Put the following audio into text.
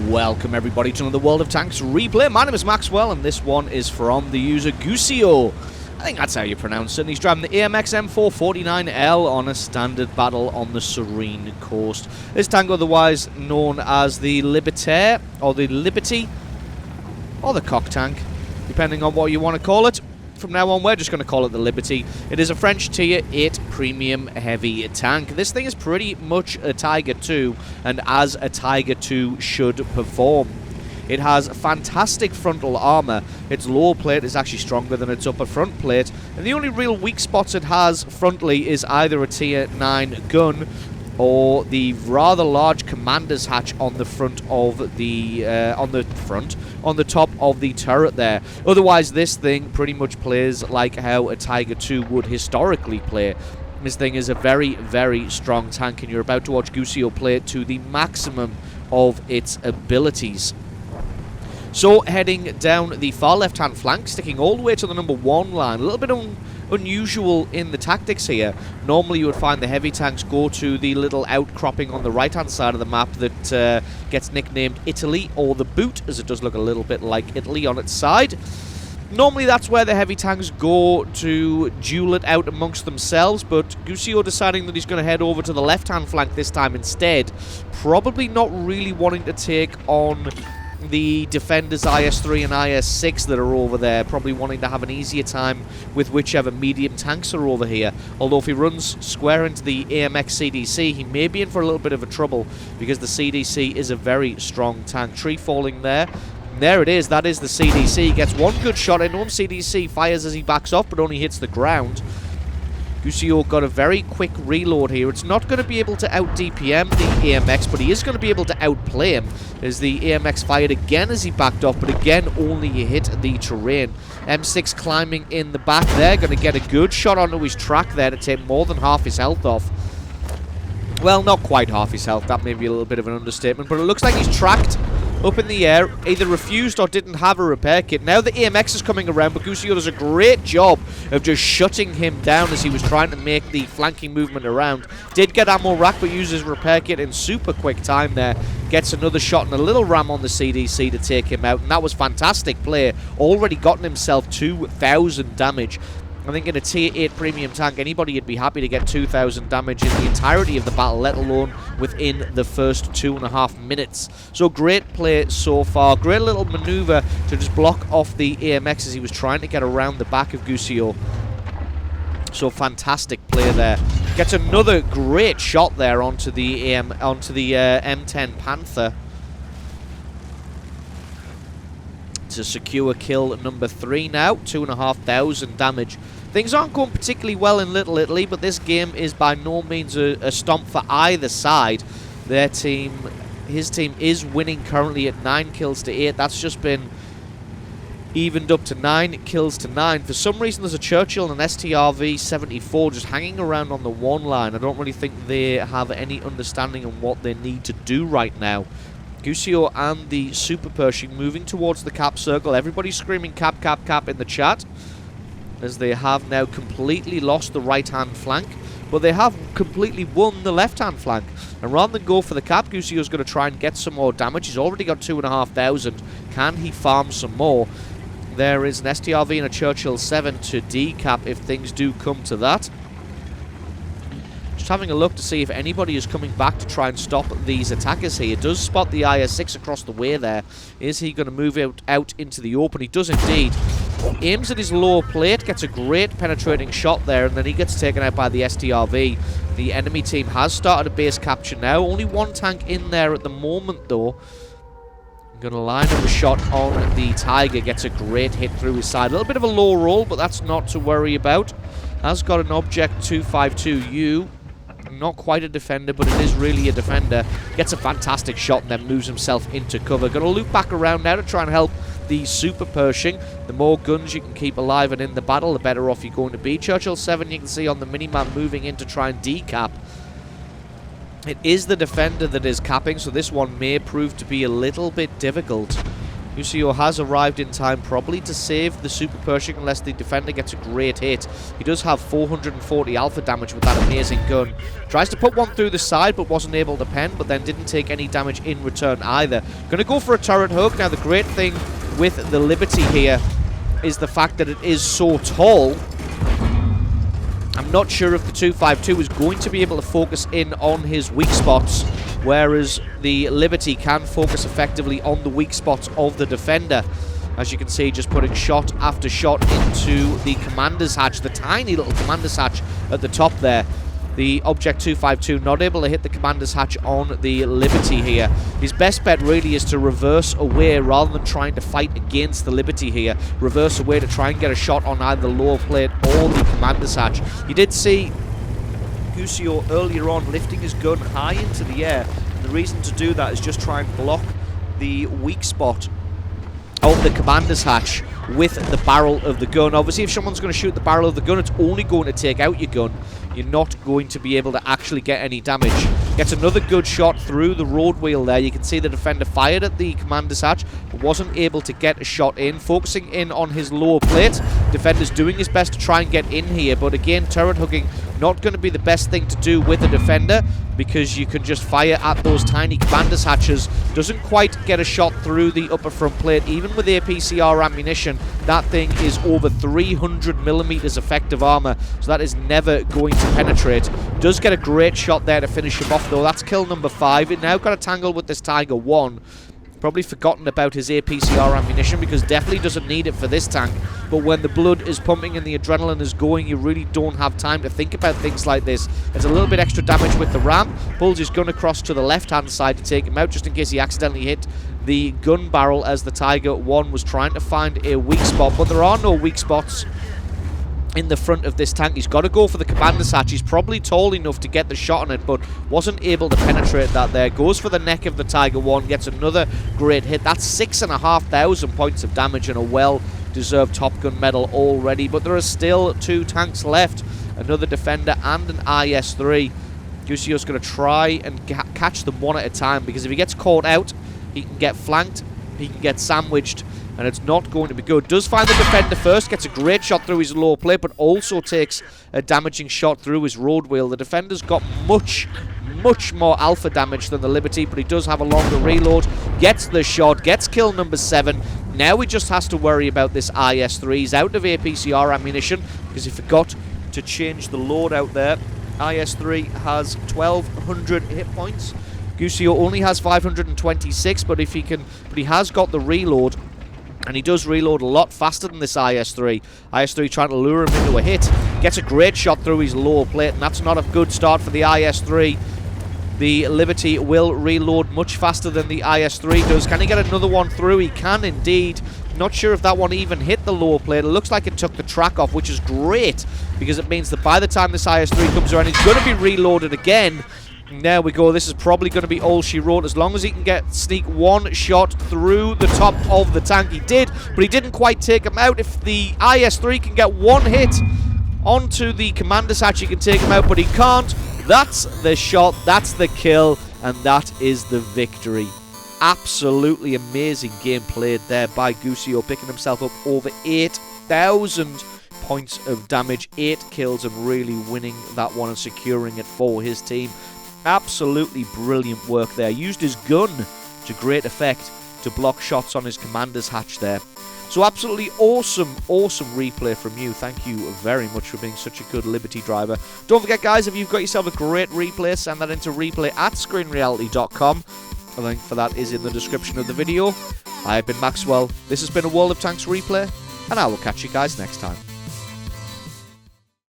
Welcome everybody to another World of Tanks replay. My name is Maxwell and this one is from the user Gusio. I think that's how you pronounce it. And he's driving the AMX M449L on a standard battle on the Serene Coast. This tank, otherwise known as the Libertaire, or the Liberty, or the Cock Tank, depending on what you want to call it. From now on, we're just going to call it the Liberty. It is a French Tier 8 premium heavy tank. This thing is pretty much a Tiger 2, and as a Tiger 2 should perform. It has fantastic frontal armor. Its lower plate is actually stronger than its upper front plate, and the only real weak spots it has frontally is either a Tier 9 gun or the rather large commander's hatch on the front of the on the top of the turret there. Otherwise, this thing pretty much plays like how a Tiger 2 would historically play. This thing is a very, very strong tank, and you're about to watch Gusio play it to the maximum of its abilities. So, heading down the far left-hand flank, sticking all the way to the number 1 line. A little bit unusual in the tactics here. Normally you would find the heavy tanks go to the little outcropping on the right-hand side of the map that gets nicknamed Italy, or the boot, as it does look a little bit like Italy on its side. Normally that's where the heavy tanks go to duel it out amongst themselves, but Gusio deciding that he's going to head over to the left-hand flank this time instead. Probably not really wanting to take on the Defenders IS-3 and IS-6 that are over there, probably wanting to have an easier time with whichever medium tanks are over here. Although if he runs square into the AMX CDC, he may be in for a little bit of a trouble, because the CDC is a very strong tank. Tree falling there. There it is, that is the CDC. Gets one good shot in on CDC, fires as he backs off, but only hits the ground. Gusio got a very quick reload here. It's not going to be able to out-DPM the AMX, but he is going to be able to outplay him, as the AMX fired again as he backed off, but again only hit the terrain. M6 climbing in the back there, going to get a good shot onto his track there to take more than half his health off. Well, not quite half his health, that may be a little bit of an understatement, but it looks like he's tracked up in the air, either refused or didn't have a repair kit. Now the AMX is coming around, but Gusio does a great job of just shutting him down as he was trying to make the flanking movement around. Did get ammo rack, but uses repair kit in super quick time there. Gets another shot and a little ram on the CDC to take him out, and that was fantastic play. Already gotten himself 2,000 damage. I think in a Tier 8 premium tank, anybody would be happy to get 2,000 damage in the entirety of the battle, let alone within the first 2.5 minutes. So great play so far. Great little maneuver to just block off the AMX as he was trying to get around the back of Gusio. So fantastic play there. Gets another great shot there onto the M10 Panther to secure kill number 3 now. 2,500 damage. Things aren't going particularly well in Little Italy, but this game is by no means a stomp for either side. Their team, his team, is winning currently at 9 kills to 8. That's just been evened up to 9 kills to 9. For some reason, there's a Churchill and an STRV 74 just hanging around on the 1 line. I don't really think they have any understanding on what they need to do right now. Gusio and the Super Pershing moving towards the cap circle. Everybody's screaming cap, cap, cap in the chat, as they have now completely lost the right-hand flank, but they have completely won the left-hand flank. And rather than go for the cap, Gusio's going to try and get some more damage. He's already got 2,500. Can he farm some more? There is an STRV and a Churchill 7 to decap if things do come to that. Just having a look to see if anybody is coming back to try and stop these attackers here. He does spot the IS-6 across the way there. Is he going to move out into the open? He does indeed. Aims at his lower plate, gets a great penetrating shot there, and then he gets taken out by the STRV. The enemy team has started a base capture now. Only 1 tank in there at the moment, though. I'm going to line up a shot on the Tiger. Gets a great hit through his side. A little bit of a low roll, but that's not to worry about. Has got an Object 252U. Not quite a defender, but it is really a defender. Gets a fantastic shot and then moves himself into cover. Going to loop back around now to try and help the Super Pershing. The more guns you can keep alive and in the battle, the better off you're going to be. Churchill 7, you can see on the minimap moving in to try and decap. It is the defender that is capping, so this one may prove to be a little bit difficult. Gusio has arrived in time probably to save the Super Pershing unless the defender gets a great hit. He does have 440 alpha damage with that amazing gun. Tries to put one through the side but wasn't able to pen, but then didn't take any damage in return either. Going to go for a turret hook. Now the great thing with the Liberty here is the fact that it is so tall. I'm not sure if the 252 is going to be able to focus in on his weak spots, whereas the Liberty can focus effectively on the weak spots of the defender. As you can see, just putting shot after shot into the commander's hatch, the tiny little commander's hatch at the top there. The Object 252 not able to hit the commander's hatch on the Liberty here. His best bet really is to reverse away rather than trying to fight against the Liberty here. Reverse away to try and get a shot on either the lower plate or the commander's hatch. You did see Gusio earlier on lifting his gun high into the air. The reason to do that is just try and block the weak spot of the commander's hatch with the barrel of the gun. Obviously, if someone's going to shoot the barrel of the gun, it's only going to take out your gun. You're not going to be able to actually get any damage. Gets another good shot through the road wheel there. You can see the defender fired at the commander's hatch, but wasn't able to get a shot in. Focusing in on his lower plate. Defender's doing his best to try and get in here, but again, turret hooking not going to be the best thing to do with a defender, because you can just fire at those tiny commander's hatches. Doesn't quite get a shot through the upper front plate. Even with APCR ammunition, that thing is over 300mm effective armor, so that is never going to penetrate. Does get a great shot there to finish him off, though. That's kill number 5. It now got a tangle with this Tiger 1. Probably forgotten about his APCR ammunition, because definitely doesn't need it for this tank. But when the blood is pumping and the adrenaline is going, you really don't have time to think about things like this. It's a little bit extra damage with the ram. Pulls his gun across to the left-hand side to take him out, just in case he accidentally hit the gun barrel as the Tiger 1 was trying to find a weak spot. But there are no weak spots in the front of this tank. He's got to go for the commander's hatch. He's probably tall enough to get the shot on it, but wasn't able to penetrate that there. Goes for the neck of the Tiger 1, gets another great hit. That's 6,500 points of damage and a well-deserved Top Gun medal already, but there are still 2 tanks left, another defender and an IS-3. Gusio's going to try and catch them one at a time, because if he gets caught out, he can get flanked, he can get sandwiched, and it's not going to be good. Does find the defender first, gets a great shot through his lower plate, but also takes a damaging shot through his road wheel. The defender's got much more alpha damage than the Liberty, but he does have a longer reload. Gets the shot, gets kill number 7. Now he just has to worry about this IS-3. He's out of APCR ammunition, because he forgot to change the load out there. IS-3 has 1,200 hit points. Gusio only has 526, but he has got the reload. And he does reload a lot faster than this IS-3. IS-3 trying to lure him into a hit. Gets a great shot through his lower plate, and that's not a good start for the IS-3. The Liberty will reload much faster than the IS-3 does. Can he get another one through? He can indeed. Not sure if that one even hit the lower plate. It looks like it took the track off, which is great, because it means that by the time this IS-3 comes around, he's going to be reloaded again. There we go. This is probably going to be all she wrote. As long as he can sneak one shot through the top of the tank. He did, but he didn't quite take him out. If the IS-3 can get one hit onto the commander's hatch, he can take him out, but he can't. That's the shot, that's the kill, and that is the victory. Absolutely amazing game played there by Gusio, picking himself up over 8,000 points of damage, 8 kills, and really winning that one and securing it for his team. Absolutely brilliant work there. Used his gun to great effect to block shots on his commander's hatch there. So absolutely awesome replay from you. Thank you very much for being such a good Liberty driver. Don't forget, guys, if you've got yourself a great replay, send that into replay@screenreality.com. A link for that is in the description of the video. I have been Maxwell. This has been a World of Tanks replay, and I will catch you guys next time.